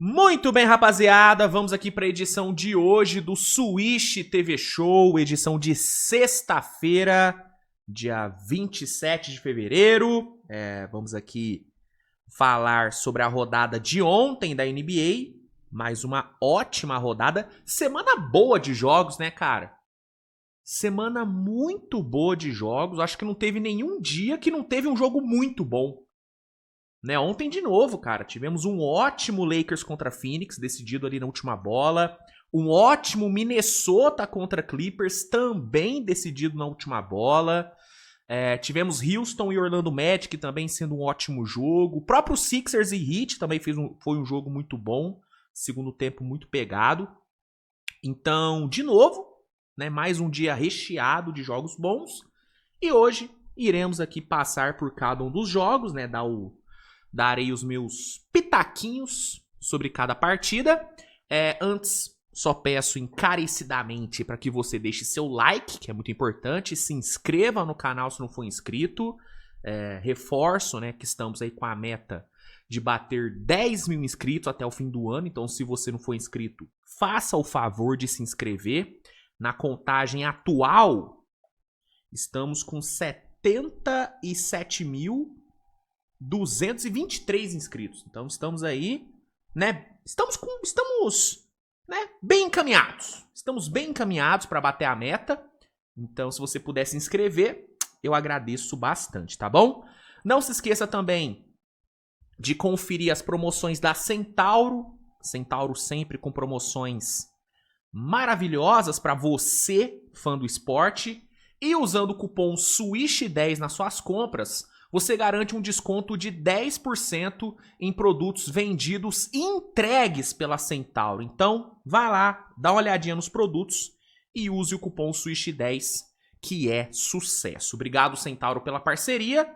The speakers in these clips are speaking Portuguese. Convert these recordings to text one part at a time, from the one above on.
Muito bem, rapaziada, vamos aqui para a edição de hoje do Switch TV Show, edição de sexta-feira, dia 27 de fevereiro. Vamos aqui falar sobre a rodada de ontem da NBA, mais uma ótima rodada. Semana boa de jogos, né, cara? Semana muito boa de jogos, acho que não teve nenhum dia que não teve um jogo muito bom. Né, ontem de novo, cara, tivemos um ótimo Lakers contra Phoenix, decidido ali na última bola. Um ótimo Minnesota contra Clippers, também decidido na última bola. Tivemos Houston e Orlando Magic também sendo um ótimo jogo. O próprio Sixers e Heat também foi um jogo muito bom. Segundo tempo muito pegado. Então, de novo, né, mais um dia recheado de jogos bons. E hoje iremos aqui passar por cada um dos jogos, né, darei os meus pitaquinhos sobre cada partida. Antes, só peço encarecidamente para que você deixe seu like, que é muito importante. Se inscreva no canal se não for inscrito. Reforço, né, que estamos aí com a meta de bater 10 mil inscritos até o fim do ano. Então, se você não for inscrito, faça o favor de se inscrever. Na contagem atual, estamos com 77.223 inscritos. Então estamos aí, né? Estamos bem encaminhados. Estamos bem encaminhados para bater a meta. Então, se você puder se inscrever, eu agradeço bastante, tá bom? Não se esqueça também de conferir as promoções da Centauro. Centauro sempre com promoções maravilhosas para você, fã do esporte. E usando o cupom SWISH10 nas suas compras, você garante um desconto de 10% em produtos vendidos e entregues pela Centauro. Então, vai lá, dá uma olhadinha nos produtos e use o cupom SWISH10, que é sucesso. Obrigado, Centauro, pela parceria.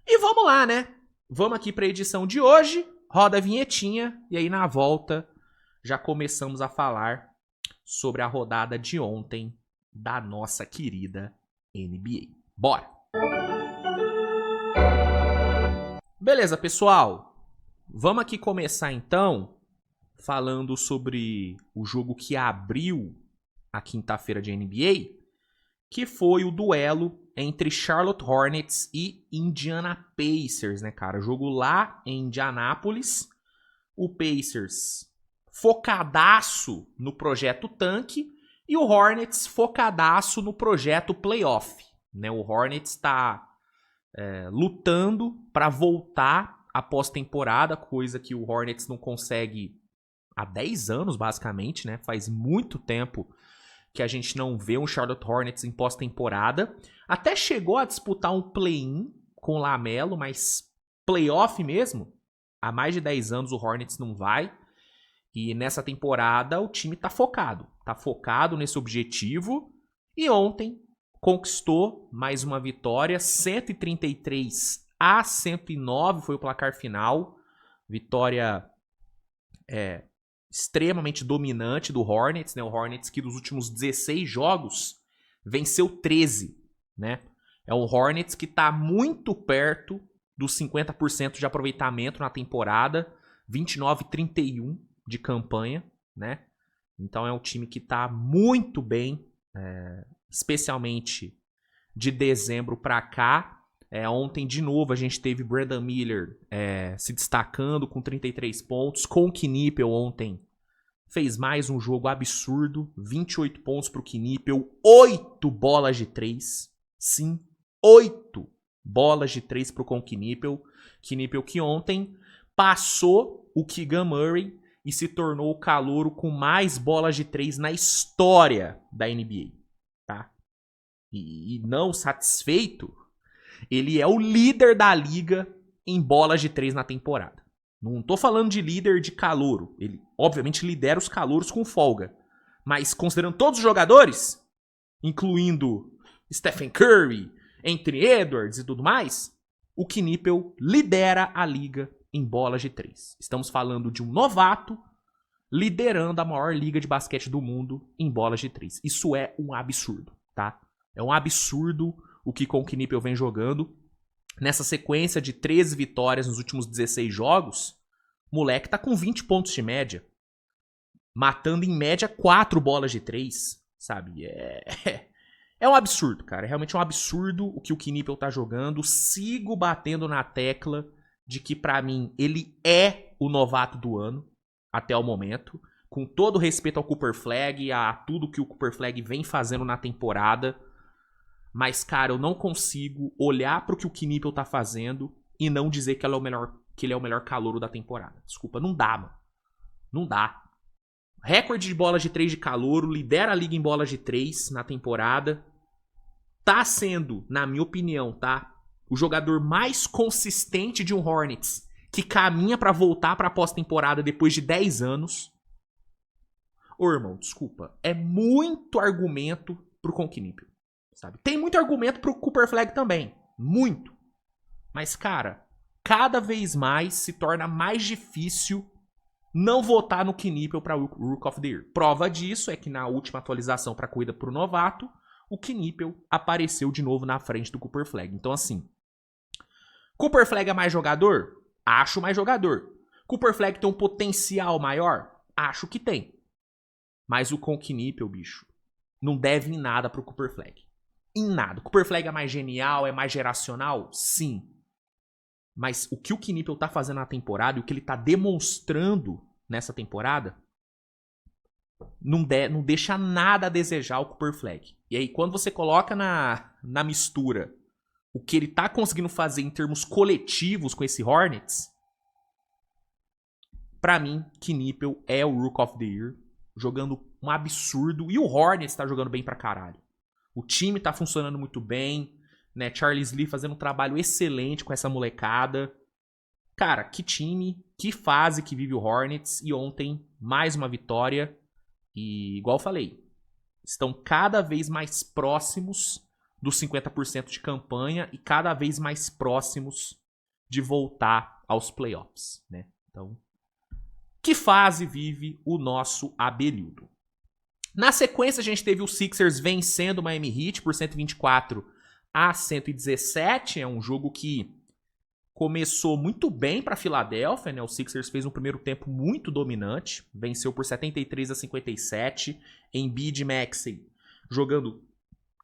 E vamos lá, né? Vamos aqui para a edição de hoje. Roda a vinhetinha e aí na volta já começamos a falar sobre a rodada de ontem da nossa querida NBA. Bora! Beleza, pessoal? Vamos aqui começar então falando sobre o jogo que abriu a quinta-feira de NBA, que foi o duelo entre Charlotte Hornets e Indiana Pacers, né, cara? Jogo lá em Indianápolis. O Pacers focadaço no projeto tanque e o Hornets focadaço no projeto playoff. Né? O Hornets está lutando para voltar após temporada, coisa que o Hornets não consegue há 10 anos, basicamente. Né? Faz muito tempo que a gente não vê um Charlotte Hornets em pós-temporada. Até chegou a disputar um play-in com o LaMelo, mas playoff mesmo, há mais de 10 anos o Hornets não vai. E nessa temporada o time tá focado nesse objetivo. E ontem conquistou mais uma vitória, 133-109 foi o placar final. Vitória extremamente dominante do Hornets, né? O Hornets que dos últimos 16 jogos venceu 13, né? É um Hornets que tá muito perto dos 50% de aproveitamento na temporada, 29-31 de campanha, né? Então é um time que tá muito bem, especialmente de dezembro para cá. Ontem, de novo, a gente teve Brandon Miller se destacando com 33 pontos. Com o Knipel ontem fez mais um jogo absurdo. 28 pontos pro Knipel, 8 bolas de 3. Sim, 8 bolas de 3 pro Knipel. Knipel que ontem passou o Keegan Murray e se tornou o calouro com mais bolas de 3 na história da NBA. Tá? E não satisfeito, ele é o líder da liga em bolas de 3 na temporada. Não tô falando de líder de calouro. Ele, obviamente, lidera os calouros com folga. Mas, considerando todos os jogadores, incluindo Stephen Curry, Anthony Edwards e tudo mais, o Knipel lidera a liga em bolas de 3. Estamos falando de um novato liderando a maior liga de basquete do mundo em bolas de 3. Isso é um absurdo, tá? É um absurdo o que o Knipel vem jogando. Nessa sequência de 13 vitórias nos últimos 16 jogos, Moleque tá com 20 pontos de média. Matando em média 4 bolas de 3, sabe? É um absurdo, cara. É realmente um absurdo o que o Knipel tá jogando. Sigo batendo na tecla de que, pra mim, ele é o novato do ano até o momento. Com todo respeito ao Cooper Flag, a tudo que o Cooper Flag vem fazendo na temporada. Mas, cara, eu não consigo olhar pro que o Knipel tá fazendo e não dizer que ele é o melhor calouro da temporada. Desculpa, não dá, mano. Não dá. Recorde de bolas de 3 de calouro, lidera a liga em bolas de 3 na temporada. Tá sendo, na minha opinião, tá? O jogador mais consistente de um Hornets que caminha pra voltar pra pós-temporada depois de 10 anos. Ô, irmão, desculpa. É muito argumento pro Knipel, sabe? Tem muito argumento pro Cooper Flag também. Muito. Mas, cara, cada vez mais se torna mais difícil não votar no Knipel pra Rookie of the Year. Prova disso é que na última atualização pra corrida pro novato, o Knipel apareceu de novo na frente do Cooper Flag. Então, assim, Cooper Flag é mais jogador? Acho mais jogador. Cooper Flag tem um potencial maior? Acho que tem. Mas o Knipel, bicho, não deve em nada pro Cooper Flag. Em nada. O Cooper Flag é mais genial, é mais geracional? Sim. Mas o que o Knipel tá fazendo na temporada e o que ele tá demonstrando nessa temporada não deixa nada a desejar o Cooper Flag. E aí, quando você coloca na mistura o que ele tá conseguindo fazer em termos coletivos com esse Hornets, pra mim, Knipel é o Rookie of the Year, jogando um absurdo. E o Hornets tá jogando bem pra caralho. O time tá funcionando muito bem, né? Charles Lee fazendo um trabalho excelente com essa molecada. Cara, que time, que fase que vive o Hornets. E ontem, mais uma vitória. E, igual eu falei, estão cada vez mais próximos dos 50% de campanha e cada vez mais próximos de voltar aos playoffs, né? Então, que fase vive o nosso abelhudo? Na sequência, a gente teve o Sixers vencendo o Miami Heat por 124-117. É um jogo que começou muito bem para a Filadélfia, né? O Sixers fez um primeiro tempo muito dominante, venceu por 73-57. Embiid e Maxey jogando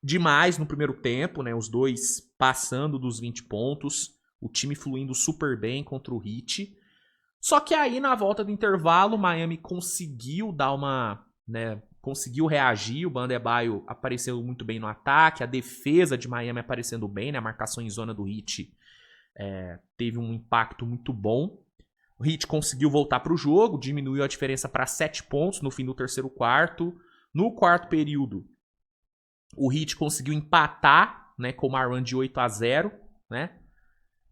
demais no primeiro tempo, né? Os dois passando dos 20 pontos, o time fluindo super bem contra o Heat. Só que aí, na volta do intervalo, o Miami conseguiu dar uma, né, conseguiu reagir. O Bam Adebayo apareceu muito bem no ataque, a defesa de Miami aparecendo bem, né? A marcação em zona do Heat teve um impacto muito bom. O Heat conseguiu voltar para o jogo, diminuiu a diferença para 7 pontos no fim do terceiro quarto. No quarto período, o Heat conseguiu empatar, né, com uma run de 8-0, né?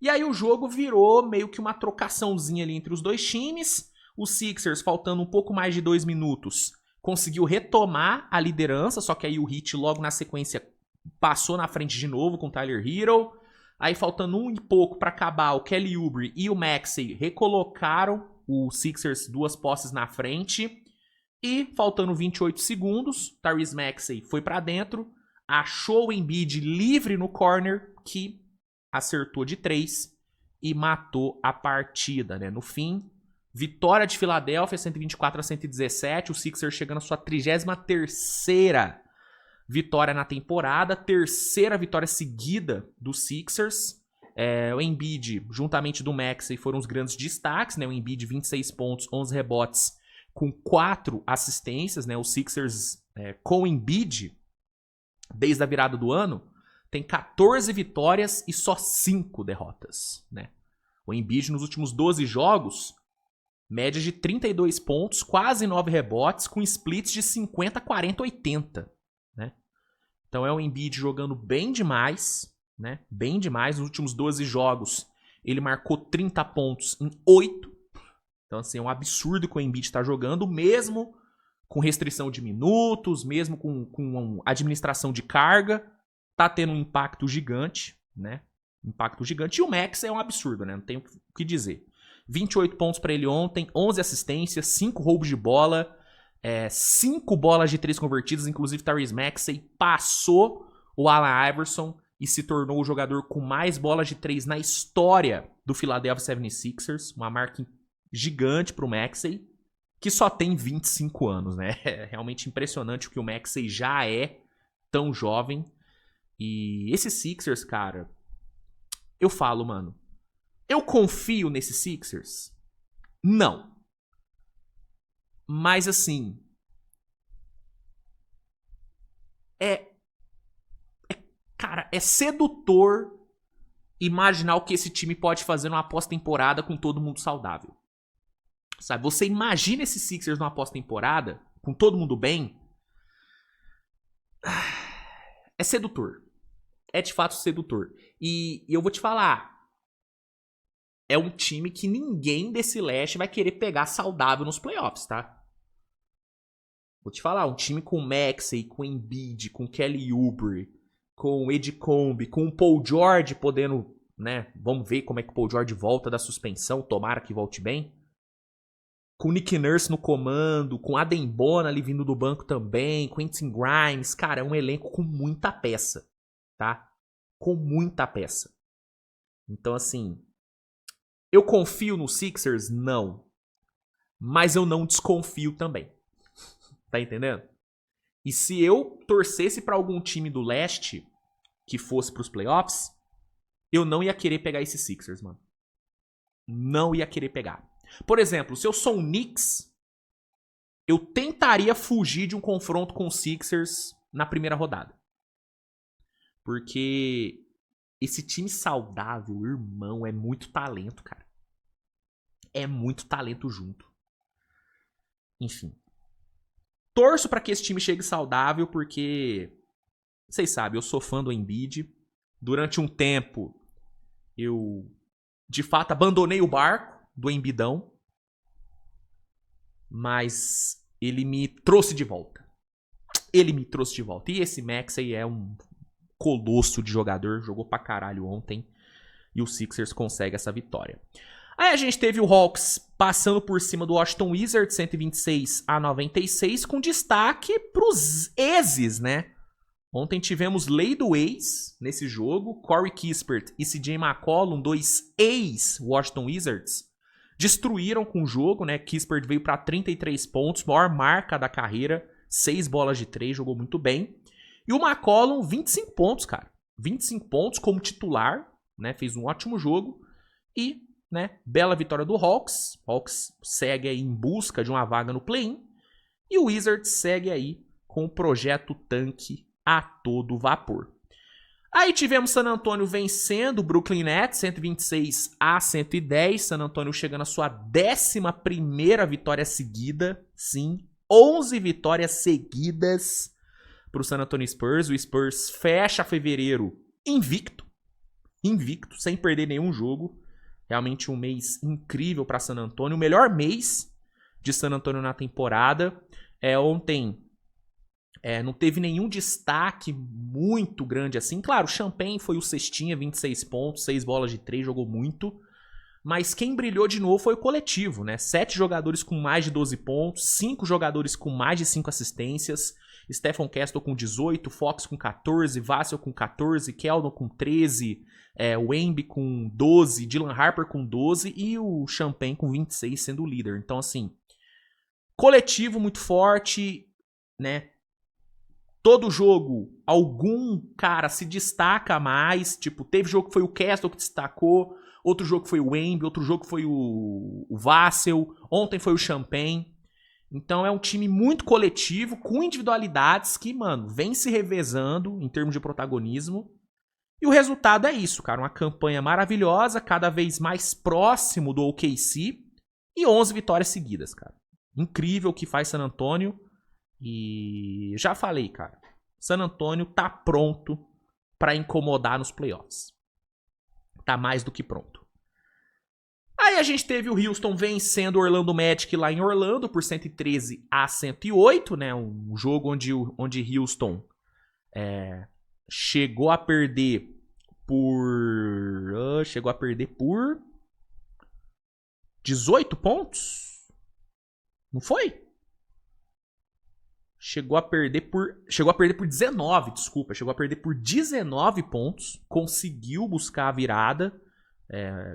E aí o jogo virou meio que uma trocaçãozinha ali entre os dois times. O Sixers, faltando um pouco mais de 2 minutos, conseguiu retomar a liderança, só que aí o Heat logo na sequência passou na frente de novo com o Tyler Hero. Aí faltando um e pouco para acabar, o Kelly Oubre e o Maxey recolocaram o Sixers 2 posses na frente. E faltando 28 segundos, Tyrese Maxey foi para dentro, achou o Embiid livre no corner, que acertou de 3 e matou a partida, né? No fim, vitória de Filadélfia, 124-117, o Sixers chegando à sua 33ª vitória na temporada, terceira vitória seguida do Sixers. O Embiid, juntamente do Maxey, foram os grandes destaques, né? O Embiid, 26 pontos, 11 rebotes, com 4 assistências, né? O Sixers, com o Embiid, desde a virada do ano, tem 14 vitórias e só 5 derrotas, né? O Embiid, nos últimos 12 jogos, média de 32 pontos, quase 9 rebotes, com splits de 50, 40, 80, né? Então é o Embiid jogando bem demais, né? Bem demais. Nos últimos 12 jogos, ele marcou 30 pontos em 8. Então, assim, é um absurdo que o Embiid está jogando, mesmo com restrição de minutos, mesmo com administração de carga. Tá tendo um impacto gigante, né? Impacto gigante. E o Max é um absurdo, né? Não tem o que dizer. 28 pontos para ele ontem, 11 assistências, 5 roubos de bola, 5 bolas de 3 convertidas, inclusive Tyrese Maxey passou o Allen Iverson e se tornou o jogador com mais bolas de 3 na história do Philadelphia 76ers, uma marca gigante pro Maxey, que só tem 25 anos, né? É realmente impressionante o que o Maxey já é tão jovem. E esses Sixers, cara, eu falo, mano, eu confio nesses Sixers? Não. Mas assim, cara, é sedutor imaginar o que esse time pode fazer numa pós-temporada com todo mundo saudável. Sabe, você imagina esses Sixers numa pós-temporada, com todo mundo bem, é sedutor. É de fato sedutor. E eu vou te falar, é um time que ninguém desse leste vai querer pegar saudável nos playoffs, tá? Vou te falar, um time com Maxey, com Embiid, com Kelly Oubre, com Ed Combe, com o Paul George podendo, né? Vamos ver como é que o Paul George volta da suspensão, tomara que volte bem. Com Nick Nurse no comando, com Adembona ali vindo do banco também, Quentin Grimes, cara, é um elenco com muita peça, tá? Com muita peça. Então, assim, eu confio no Sixers? Não. Mas eu não desconfio também. Tá entendendo? E se eu torcesse pra algum time do leste que fosse pros playoffs, eu não ia querer pegar esses Sixers, mano. Não ia querer pegar. Por exemplo, se eu sou um Knicks, eu tentaria fugir de um confronto com os Sixers na primeira rodada. Porque esse time saudável, irmão, é muito talento, cara. É muito talento junto. Enfim. Torço pra que esse time chegue saudável, porque vocês sabem, eu sou fã do Embiid. Durante um tempo, eu de fato abandonei o barco do Embidão, mas ele me trouxe de volta. Ele me trouxe de volta. E esse Maxey é um colosso de jogador, jogou pra caralho ontem, e o Sixers consegue essa vitória. Aí a gente teve o Hawks passando por cima do Washington Wizards, 126-96, com destaque pros exes, né? Ontem tivemos lei do ex nesse jogo. Corey Kispert e CJ McCollum, dois ex-Washington Wizards, destruíram com o jogo, né? Kispert veio para 33 pontos, maior marca da carreira, 6 bolas de 3, jogou muito bem. E o McCollum, 25 pontos, cara. 25 pontos como titular, né? Fez um ótimo jogo. E, né, bela vitória do Hawks. Hawks segue aí em busca de uma vaga no play-in. E o Wizards segue aí com o projeto tanque a todo vapor. Aí tivemos San Antonio vencendo o Brooklyn Nets, 126-110. San Antonio chegando à sua 11ª vitória seguida. Sim, 11 vitórias seguidas para o San Antonio Spurs. O Spurs fecha fevereiro invicto, sem perder nenhum jogo. Realmente um mês incrível para San Antonio. O melhor mês de San Antonio na temporada. Ontem não teve nenhum destaque muito grande assim. Claro, o Champagne foi o cestinha, 26 pontos, 6 bolas de 3, jogou muito. Mas quem brilhou de novo foi o coletivo, né? 7 jogadores com mais de 12 pontos, 5 jogadores com mais de 5 assistências. Stephen Castle com 18, Fox com 14, Vassell com 14, Keldon com 13, Wemby com 12, Dylan Harper com 12 e o Champagne com 26 sendo o líder. Então, assim, coletivo muito forte, né? Todo jogo, algum cara se destaca mais. Tipo, teve jogo que foi o Castle que destacou, outro jogo que foi o Wemby, outro jogo que foi o Vassell, ontem foi o Champagne. Então é um time muito coletivo, com individualidades que, mano, vem se revezando em termos de protagonismo. E o resultado é isso, cara. Uma campanha maravilhosa, cada vez mais próximo do OKC. E 11 vitórias seguidas, cara. Incrível o que faz San Antonio. E já falei, cara. San Antonio tá pronto pra incomodar nos playoffs. Tá mais do que pronto. Aí a gente teve o Houston vencendo o Orlando Magic lá em Orlando por 113-108, né? Um jogo onde Houston chegou a perder por 18 pontos? Não foi? Chegou a perder por 19, desculpa. Chegou a perder por 19 pontos. Conseguiu buscar a virada.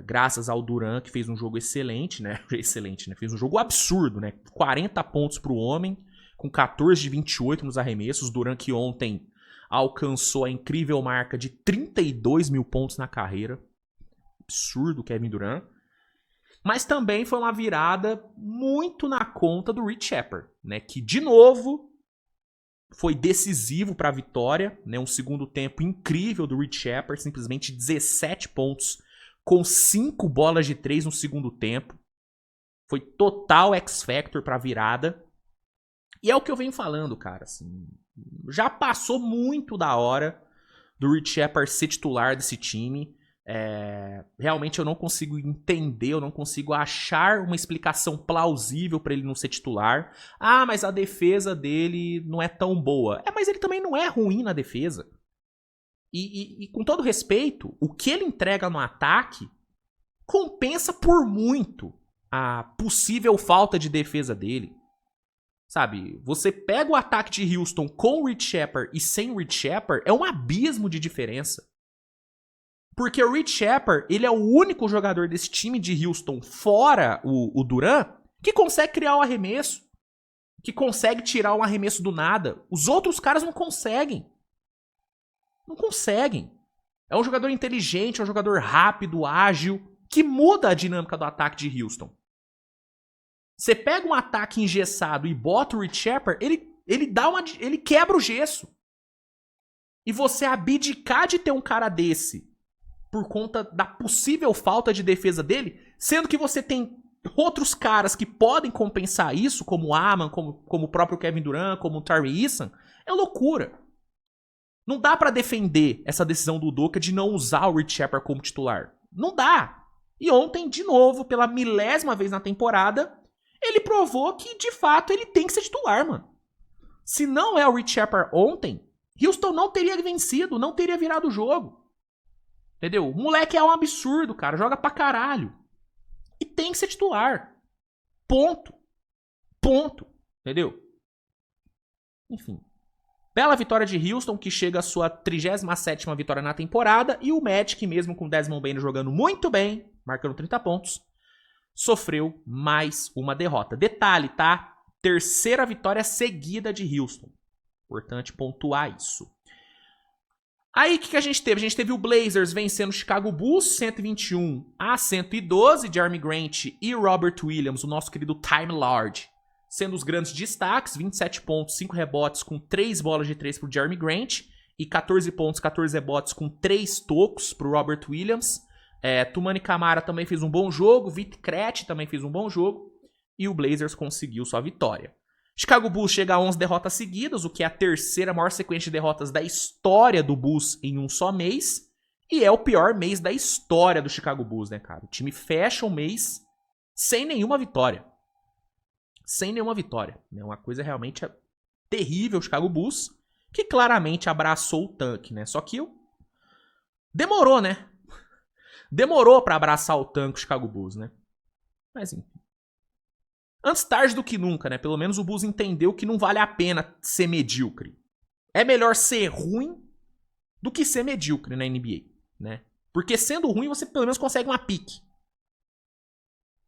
graças ao Durant, que fez um jogo excelente, né? Excelente, né? Fez um jogo absurdo, né? 40 pontos pro homem, com 14 de 28 nos arremessos. Durant que ontem alcançou a incrível marca de 32 mil pontos na carreira. Absurdo, Kevin Durant. Mas também foi uma virada muito na conta do Reed Sheppard, né? Que, de novo, foi decisivo para a vitória, né? Um segundo tempo incrível do Reed Sheppard, simplesmente 17 pontos com 5 bolas de 3 no segundo tempo. Foi total X-Factor para a virada. E é o que eu venho falando, cara. Assim, já passou muito da hora do Reed Sheppard ser titular desse time. Realmente eu não consigo entender, eu não consigo achar uma explicação plausível para ele não ser titular. Ah, mas a defesa dele não é tão boa. Mas ele também não é ruim na defesa. E com todo respeito, o que ele entrega no ataque compensa por muito a possível falta de defesa dele. Sabe, você pega o ataque de Houston com o Reed Sheppard e sem o Reed Sheppard, é um abismo de diferença. Porque o Reed Sheppard, ele é o único jogador desse time de Houston, fora o Durant, que consegue criar o arremesso. Que consegue tirar um arremesso do nada. Os outros caras não conseguem. Não conseguem. É um jogador inteligente, é um jogador rápido, ágil, que muda a dinâmica do ataque de Houston. Você pega um ataque engessado e bota o Reed Sheppard, ele quebra o gesso. E você abdicar de ter um cara desse por conta da possível falta de defesa dele, sendo que você tem outros caras que podem compensar isso, como o Aman, como o próprio Kevin Durant, como o Tari Eason, é loucura. Não dá pra defender essa decisão do Udoka de não usar o Reed Sheppard como titular. Não dá. E ontem, de novo, pela 1000ª vez na temporada, ele provou que, de fato, ele tem que ser titular, mano. Se não é o Reed Sheppard ontem, Houston não teria vencido, não teria virado o jogo. Entendeu? O moleque é um absurdo, cara. Joga pra caralho. E tem que ser titular. Ponto. Ponto. Entendeu? Enfim. Bela vitória de Houston, que chega à sua 37ª vitória na temporada. E o Magic, mesmo com o Desmond Bane jogando muito bem, marcando 30 pontos, sofreu mais uma derrota. Detalhe, tá? 3ª vitória seguida de Houston. Importante pontuar isso. Aí, o que a gente teve? A gente teve o Blazers vencendo o Chicago Bulls, 121-112, Jeremy Grant e Robert Williams, o nosso querido Time Lord, sendo os grandes destaques, 27 pontos, 5 rebotes com 3 bolas de 3 pro Jeremy Grant, e 14 pontos, 14 rebotes com 3 tocos pro Robert Williams. Tumani Camara também fez um bom jogo, Vit Krejci também fez um bom jogo, e o Blazers conseguiu sua vitória. Chicago Bulls chega a 11 derrotas seguidas, o que é a 3ª maior sequência de derrotas da história do Bulls em um só mês. E é o pior mês da história do Chicago Bulls, né, cara? O time fecha o mês sem nenhuma vitória. Sem nenhuma vitória. É uma coisa realmente terrível o Chicago Bulls, que claramente abraçou o tanque, né? Só que demorou, né? Demorou pra abraçar o tanque o Chicago Bulls, né? Mas enfim. Antes tarde do que nunca, né? Pelo menos o Bulls entendeu que não vale a pena ser medíocre. É melhor ser ruim do que ser medíocre na NBA, né? Porque sendo ruim, você pelo menos consegue uma pique.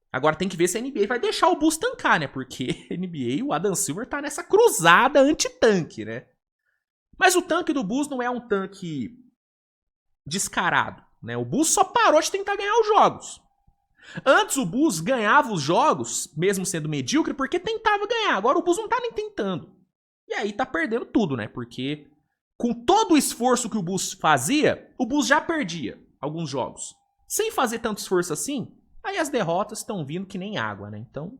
Agora tem que ver se a NBA vai deixar o Bulls tancar, né? Porque a NBA, o Adam Silver tá nessa cruzada anti-tanque, né? Mas o tanque do Bulls não é um tanque descarado, né? O Bulls só parou de tentar ganhar os jogos. Antes o Bulls ganhava os jogos, mesmo sendo medíocre, porque tentava ganhar. Agora o Bulls não tá nem tentando. E aí tá perdendo tudo, né? Porque com todo o esforço que o Bulls fazia, o Bulls já perdia alguns jogos. Sem fazer tanto esforço assim, aí as derrotas estão vindo que nem água, né? Então,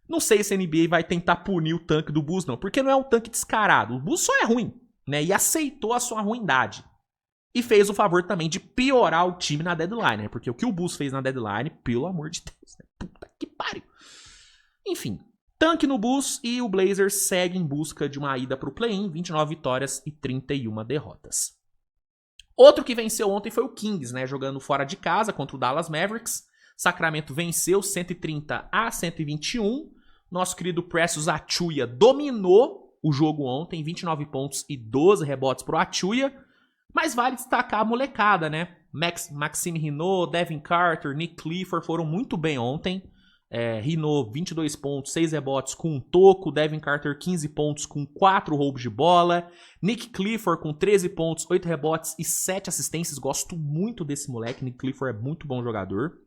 não sei se a NBA vai tentar punir o tanque do Bulls, não. Porque não é um tanque descarado. O Bulls só é ruim, né? E aceitou a sua ruindade. E fez o favor também de piorar o time na deadline, né? Porque o que o Bulls fez na deadline, pelo amor de Deus, né? Puta que pariu. Enfim, tanque no Bulls e o Blazers segue em busca de uma ida pro play-in, 29 vitórias e 31 derrotas. Outro que venceu ontem foi o Kings, né? Jogando fora de casa contra o Dallas Mavericks. Sacramento venceu 130-121. Nosso querido Precious Achiuwa dominou o jogo ontem, 29 pontos e 12 rebotes pro Achiuwa. Mas vale destacar a molecada, né? Maxime Hinault, Devin Carter, Nick Clifford foram muito bem ontem. Hinault, 22 pontos, 6 rebotes com um toco. Devin Carter, 15 pontos com 4 roubos de bola. Nick Clifford com 13 pontos, 8 rebotes e 7 assistências. Gosto muito desse moleque. Nick Clifford é muito bom jogador.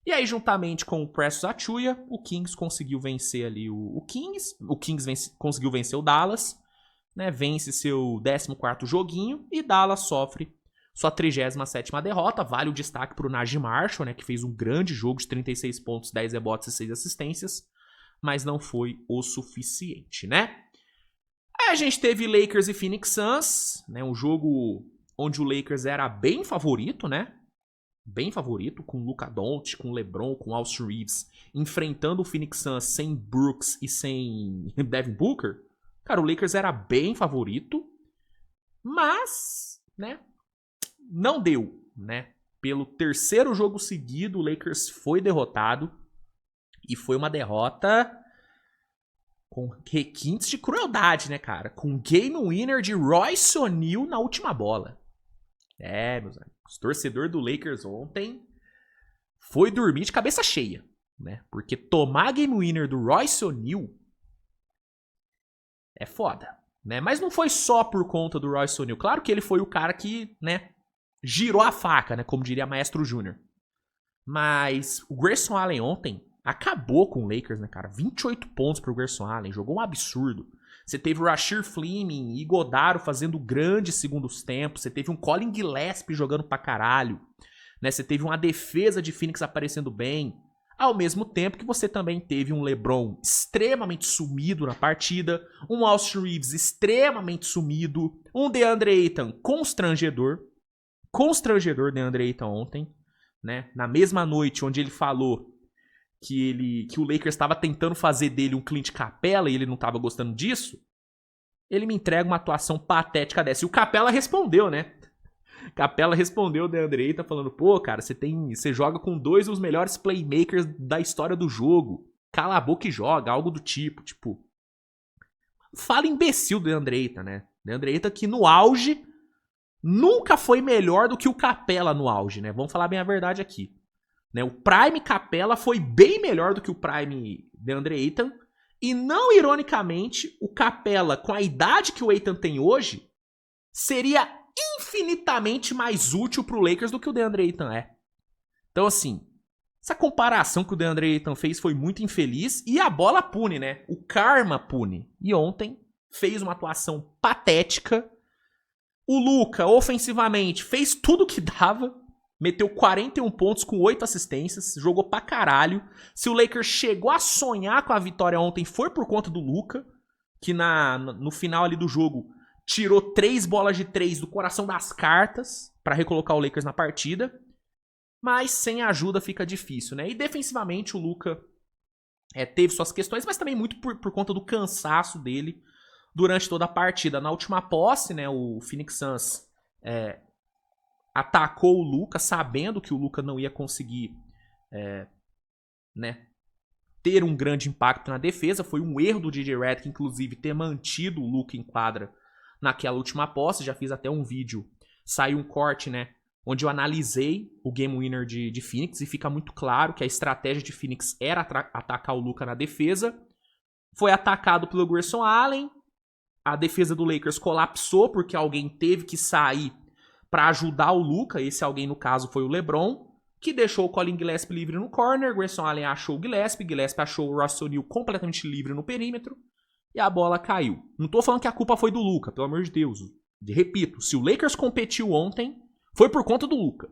E aí, juntamente com o Precious Achiuwa, o Kings conseguiu vencer ali o Kings. O Kings conseguiu vencer o Dallas, né? Vence seu 14º joguinho e Dallas sofre sua 37ª derrota. Vale o destaque para o Naji Marshall, né, que fez um grande jogo de 36 pontos, 10 rebotes e 6 assistências, mas não foi o suficiente, né? Aí a gente teve Lakers e Phoenix Suns, né, um jogo onde o Lakers era bem favorito, né? Bem favorito, com Luka Doncic, com LeBron, com Austin Reeves, enfrentando o Phoenix Suns sem Brooks e sem Devin Booker. Cara, o Lakers era bem favorito, mas, né, não deu, né? Pelo 3º jogo seguido, o Lakers foi derrotado. E foi uma derrota com requintes de crueldade, né, cara? Com game winner de Royce O'Neal na última bola. Meus amigos. O torcedor do Lakers ontem foi dormir de cabeça cheia, né? Porque tomar game winner do Royce O'Neal é foda, né? Mas não foi só por conta do Royce O'Neal. Claro que ele foi o cara que, né, girou a faca, né? Como diria Maestro Júnior. Mas o Grayson Allen ontem acabou com o Lakers, né, cara? 28 pontos pro Grayson Allen. Jogou um absurdo. Você teve o Rasheed Fleming e Godaro fazendo grandes segundos tempos. Você teve um Colin Gillespie jogando pra caralho, né? Você teve uma defesa de Phoenix aparecendo bem. Ao mesmo tempo que você também teve um LeBron extremamente sumido na partida. Um Austin Reeves extremamente sumido. Um DeAndre Ayton constrangedor DeAndre Ayton ontem, né? Na mesma noite onde ele falou que o Lakers estava tentando fazer dele um Clint Capela e ele não estava gostando disso, ele me entrega uma atuação patética dessa. E o Capela respondeu, né? Capela respondeu o DeAndre Ayton falando: pô, cara, você joga com 2 dos melhores playmakers da história do jogo. Cala a boca e joga, algo do tipo. Fala imbecil do DeAndre Ayton, né? DeAndre Ayton que no auge nunca foi melhor do que o Capela no auge, né? Vamos falar bem a verdade aqui. Né? O Prime Capela foi bem melhor do que o Prime DeAndre Ayton. E não ironicamente, o Capela, com a idade que o Ayton tem hoje, seria infinitamente mais útil pro Lakers do que o DeAndre Ayton é. Então, assim, essa comparação que o DeAndre Ayton fez foi muito infeliz. E a bola pune, né? O karma pune. E ontem fez uma atuação patética. O Luka, ofensivamente, fez tudo o que dava. Meteu 41 pontos com 8 assistências. Jogou pra caralho. Se o Lakers chegou a sonhar com a vitória ontem, foi por conta do Luka, que no final ali do jogo tirou 3 bolas de 3 do coração das cartas pra recolocar o Lakers na partida. Mas sem ajuda fica difícil, né? E defensivamente o Luka teve suas questões, mas também muito por conta do cansaço dele durante toda a partida. Na última posse, né, o Phoenix Suns atacou o Luka, sabendo que o Luka não ia conseguir né, ter um grande impacto na defesa. Foi um erro do DJ Redick, inclusive, ter mantido o Luka em quadra naquela última posse. Já fiz até um vídeo, saiu um corte, né, onde eu analisei o game winner de Phoenix e fica muito claro que a estratégia de Phoenix era atacar o Luka na defesa. Foi atacado pelo Grayson Allen. A defesa do Lakers colapsou porque alguém teve que sair para ajudar o Luka. Esse alguém, no caso, foi o LeBron, que deixou o Colin Gillespie livre no corner. Grayson Allen achou o Gillespie achou o Royce O'Neal completamente livre no perímetro e a bola caiu. Não tô falando que a culpa foi do Luka, pelo amor de Deus. Repito, se o Lakers competiu ontem, foi por conta do Luka.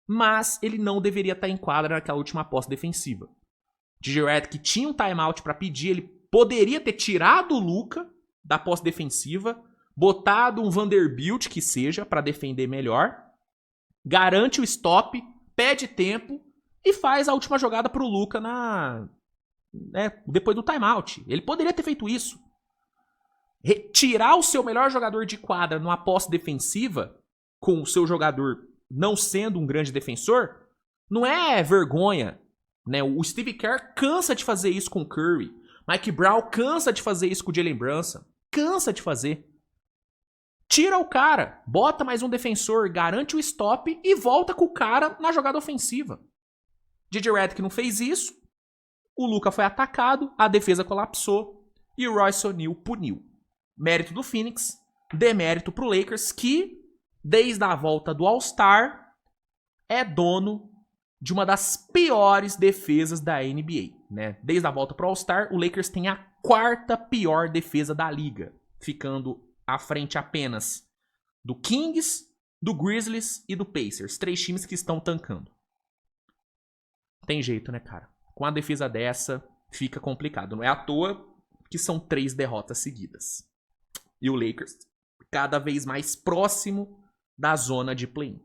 Mas ele não deveria estar em quadra naquela última posse defensiva. DJ Redick tinha um timeout para pedir, ele poderia ter tirado o Luka da posse defensiva, botado um Vanderbilt que seja para defender melhor, garante o stop, pede tempo e faz a última jogada pro Luka depois do timeout. Ele poderia ter feito isso. Retirar o seu melhor jogador de quadra numa posse defensiva, com o seu jogador não sendo um grande defensor, não é vergonha, né? O Steve Kerr cansa de fazer isso com o Curry. Mike Brown cansa de fazer isso com o Jalen Brunson. Cansa de fazer. tira o cara, bota mais um defensor, garante o stop e volta com o cara na jogada ofensiva. JJ Redick não fez isso, o Luka foi atacado, a defesa colapsou e o Royce O'Neal puniu. Mérito do Phoenix, demérito pro Lakers, que desde a volta do All-Star é dono de uma das piores defesas da NBA, né? Desde a volta pro All-Star, o Lakers tem a quarta pior defesa da liga, ficando à frente apenas do Kings, do Grizzlies e do Pacers. 3 times que estão tancando. Tem jeito, né, cara? Com a defesa dessa, fica complicado. Não é à toa que são 3 derrotas seguidas. E o Lakers cada vez mais próximo da zona de play-in.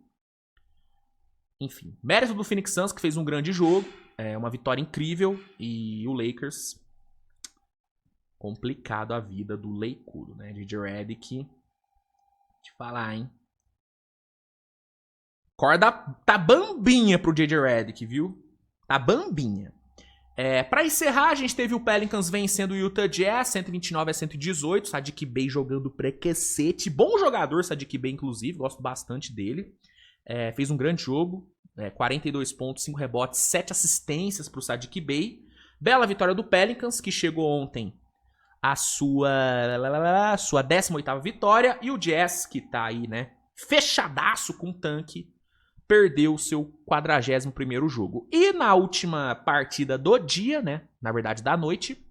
Enfim, mérito do Phoenix Suns, que fez um grande jogo. É uma vitória incrível. E o Lakers, complicado a vida do Leicudo, né? JJ Redick, te falar, hein? Corda tá bambinha pro JJ Redick, viu? Tá bambinha. Pra encerrar, a gente teve o Pelicans vencendo o Utah Jazz, 129-118. Saddiq Bey jogando pra cacete. Bom jogador, Saddiq Bey, inclusive. Gosto bastante dele. Fez um grande jogo. 42 pontos, 5 rebotes, 7 assistências pro Saddiq Bey. Bela vitória do Pelicans, que chegou ontem a sua 18ª vitória. E o Jazz, que tá aí, né, fechadaço com o tanque, perdeu o seu 41º jogo. E na última partida do dia, né, na verdade da noite,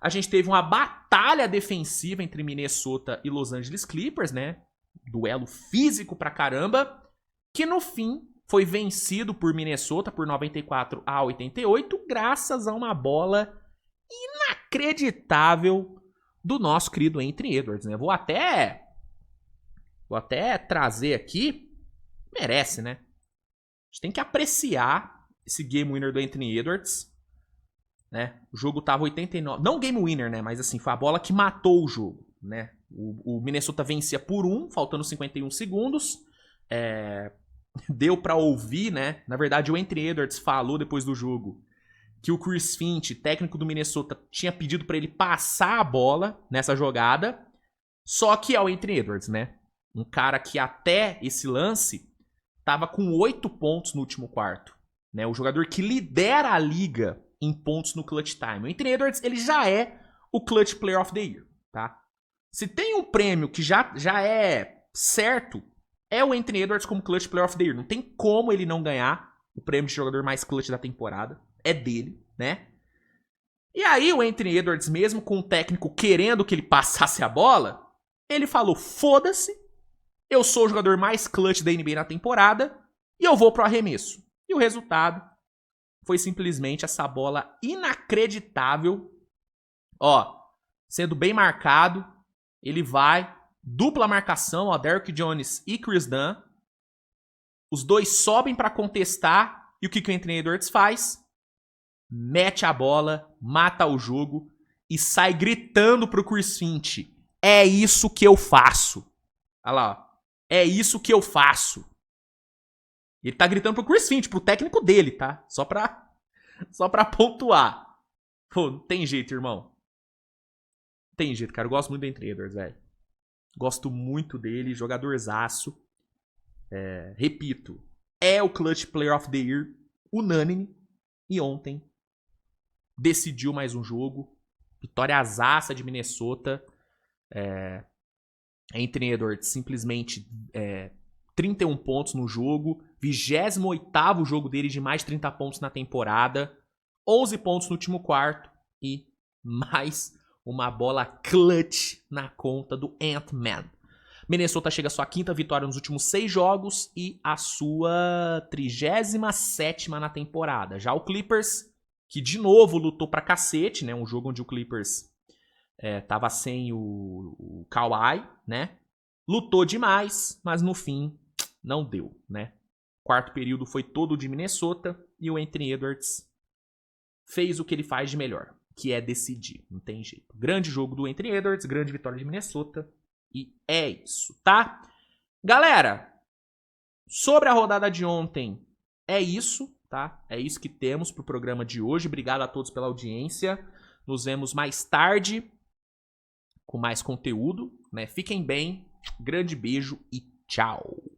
a gente teve uma batalha defensiva entre Minnesota e Los Angeles Clippers, né, duelo físico pra caramba, que no fim foi vencido por Minnesota por 94-88, graças a uma bola inacreditável do nosso querido Anthony Edwards, né? Vou até trazer aqui, merece, né? A gente tem que apreciar esse game winner do Anthony Edwards, né? O jogo tava 89, não game winner, né? Mas assim, foi a bola que matou o jogo, né? O Minnesota vencia por 1, faltando 51 segundos. Deu pra ouvir, né? Na verdade, o Anthony Edwards falou depois do jogo que o Chris Finch, técnico do Minnesota, tinha pedido pra ele passar a bola nessa jogada. Só que é o Anthony Edwards, né? Um cara que até esse lance tava com 8 pontos no último quarto, né? O jogador que lidera a liga em pontos no clutch time. O Anthony Edwards, ele já é o Clutch Player of the Year, tá? Se tem um prêmio que já é certo, é o Anthony Edwards como Clutch Player of the Year. Não tem como ele não ganhar o prêmio de jogador mais clutch da temporada. É dele, né? E aí o Anthony Edwards, mesmo com o técnico querendo que ele passasse a bola, ele falou, foda-se, eu sou o jogador mais clutch da NBA na temporada e eu vou pro arremesso. E o resultado foi simplesmente essa bola inacreditável. Ó, sendo bem marcado, ele vai... Dupla marcação, ó, Derrick Jones e Chris Dunn. Os dois sobem pra contestar. E o que o Anthony Edwards faz? Mete a bola, mata o jogo e sai gritando pro Chris Finch. É isso que eu faço. Olha lá, ó. É isso que eu faço. Ele tá gritando pro Chris Finch, pro técnico dele, tá? Só pra pontuar. Pô, não tem jeito, irmão. Não tem jeito, cara. Eu gosto muito do Anthony Edwards, velho. Gosto muito dele, jogadorzaço. Repito, é o Clutch Player of the Year unânime. E ontem decidiu mais um jogo. Vitória azaça de Minnesota. Anthony Edwards simplesmente 31 pontos no jogo. 28º jogo dele de mais de 30 pontos na temporada. 11 pontos no último quarto. E mais... uma bola clutch na conta do Ant-Man. Minnesota chega à sua 5ª vitória nos últimos 6 jogos e a sua 37ª na temporada. Já o Clippers, que de novo lutou pra cacete, né? Um jogo onde o Clippers tava sem o Kawhi, né? Lutou demais, mas no fim não deu, né? Quarto período foi todo de Minnesota e o Anthony Edwards fez o que ele faz de melhor, que é decidir, não tem jeito. Grande jogo do Anthony Edwards, grande vitória de Minnesota, e é isso, tá? Galera, sobre a rodada de ontem, é isso, tá? É isso que temos pro programa de hoje. Obrigado a todos pela audiência. Nos vemos mais tarde com mais conteúdo, né? Fiquem bem Grande beijo e tchau.